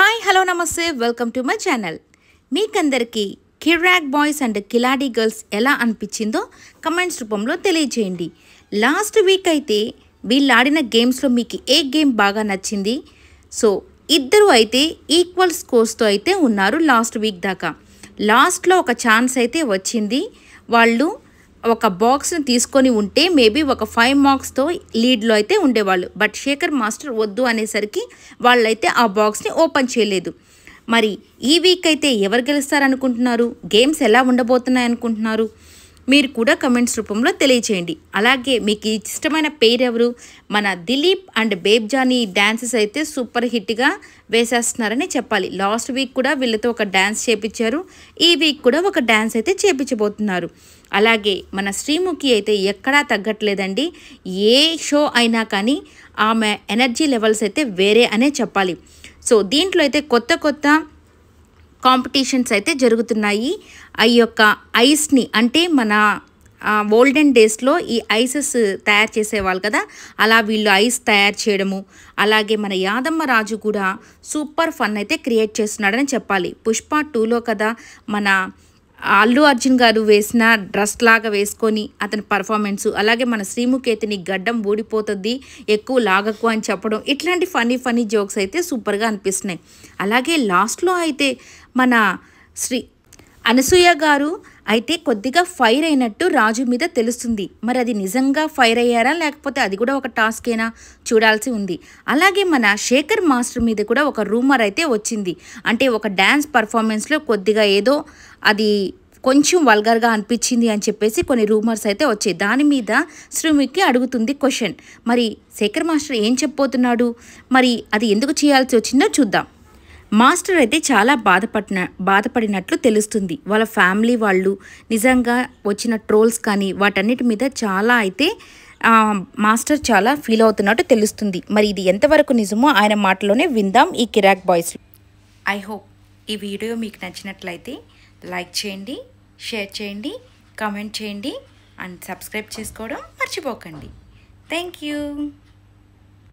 Hi hello నమస్తే welcome to my channel. మీకందరికీ కిరాక్ boys and కిలాడి girls ఎలా అనిపించిందో కమెంట్స్ రూపంలో తెలియజేయండి. లాస్ట్ వీక్ అయితే వీళ్ళు ఆడిన గేమ్స్లో మీకు ఏ గేమ్ బాగా నచ్చింది? సో ఇద్దరు అయితే ఈక్వల్ స్కోర్స్తో అయితే ఉన్నారు లాస్ట్ వీక్ దాకా. లాస్ట్లో ఒక ఛాన్స్ అయితే వచ్చింది. వాళ్ళు ఒక బాక్స్ని తీసుకొని ఉంటే మేబీ ఒక 5 మార్క్స్తో లీడ్లో అయితే ఉండేవాళ్ళు. బట్ శేఖర్ మాస్టర్ వద్దు అనేసరికి వాళ్ళైతే ఆ బాక్స్ని ఓపెన్ చేయలేదు. మరి ఈ వీక్ అయితే ఎవరు గెలుస్తారనుకుంటున్నారు? గేమ్స్ ఎలా ఉండబోతున్నాయి అనుకుంటున్నారు? మీరు కూడా కమెంట్స్ రూపంలో తెలియచేయండి. అలాగే మీకు ఇష్టమైన పేరు ఎవరు? మన దిలీప్ అండ్ బేబ్జానీ డ్యాన్సెస్ అయితే సూపర్ హిట్గా వేసేస్తున్నారని చెప్పాలి. లాస్ట్ వీక్ కూడా వీళ్ళతో ఒక డ్యాన్స్ చేపించారు. ఈ వీక్ కూడా ఒక డ్యాన్స్ అయితే చేపించబోతున్నారు. అలాగే మన శ్రీముఖి అయితే ఎక్కడా తగ్గట్లేదండి. ఏ షో అయినా కానీ ఆమె ఎనర్జీ లెవెల్స్ అయితే వేరే అనే చెప్పాలి. సో దీంట్లో అయితే కొత్త కాంపిటీషన్స్ అయితే జరుగుతున్నాయి. ఆ యొక్క ఐస్ని అంటే మన ఓల్డెన్ డేస్లో ఈ ఐసెస్ తయారు చేసేవాళ్ళు కదా, అలా వీళ్ళు ఐస్ తయారు చేయడము. అలాగే మన యాదమ్మ రాజు కూడా సూపర్ ఫన్ అయితే క్రియేట్ చేస్తున్నాడని చెప్పాలి. పుష్ప 2లో కదా మన అల్లు అర్జున్ గారు వేసిన డ్రెస్ లాగా వేసుకొని అతని పర్ఫార్మెన్సు, అలాగే మన శ్రీముఖి గడ్డం ఊడిపోతుంది ఎక్కువ లాగకు అని చెప్పడం, ఇట్లాంటి ఫన్నీ జోక్స్ అయితే సూపర్గా అనిపిస్తున్నాయి. అలాగే లాస్ట్లో అయితే మన అనసూయ గారు అయితే కొద్దిగా ఫైర్ అయినట్టు రాజు మీద తెలుస్తుంది. మరి అది నిజంగా ఫైర్ అయ్యారా లేకపోతే అది కూడా ఒక టాస్కేనా చూడాల్సి ఉంది. అలాగే మన శేఖర్ మాస్టర్ మీద కూడా ఒక రూమర్ అయితే వచ్చింది. అంటే ఒక డ్యాన్స్ పర్ఫార్మెన్స్లో కొద్దిగా ఏదో అది కొంచెం వల్గర్గా అనిపించింది అని చెప్పేసి కొన్ని రూమర్స్ అయితే వచ్చాయి. దాని మీద శ్రీముఖి అడుగుతుంది క్వశ్చన్. మరి శేఖర్ మాస్టర్ ఏం చెప్పబోతున్నాడు? మరి అది ఎందుకు చేయాల్సి వచ్చిందో చూద్దాం. మాస్టర్ అయితే చాలా బాధపడినట్లు తెలుస్తుంది. వాళ్ళ ఫ్యామిలీ వాళ్ళు నిజంగా వచ్చిన ట్రోల్స్ కానీ వాటన్నిటి మీద చాలా అయితే మాస్టర్ చాలా ఫీల్ అవుతున్నట్టు తెలుస్తుంది. మరి ఇది ఎంతవరకు నిజమో ఆయన మాటలోనే విందాం ఈ కిరాక్ బాయ్స్. ఐ హోప్ ఈ వీడియో మీకు నచ్చినట్లయితే లైక్ చేయండి, షేర్ చేయండి, కామెంట్ చేయండి అండ్ సబ్స్క్రైబ్ చేసుకోవడం మర్చిపోకండి. Thank you.